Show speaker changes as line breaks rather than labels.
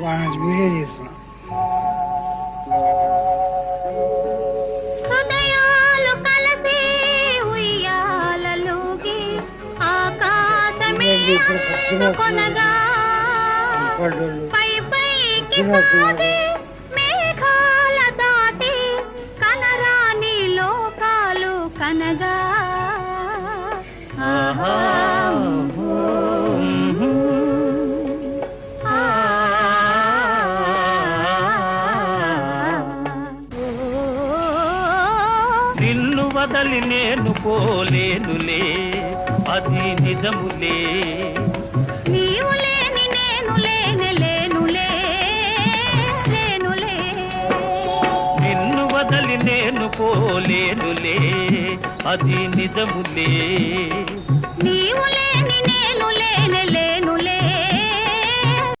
Video తీస్తున్నా.
హృదయాలు కలిసి ఉయ్యాలలోకి ఆకాశమే కొనగా పై పైకి సాగి మేఘాల దాటి కనరాని లోకాలు కనగా
నిన్ను వదలి నేను పోలేనులే, అది నిజములే.
నీవు లేని నేను లేనులే.
నిన్ను వదలి నేను పోలేనులే, అది నిజములే.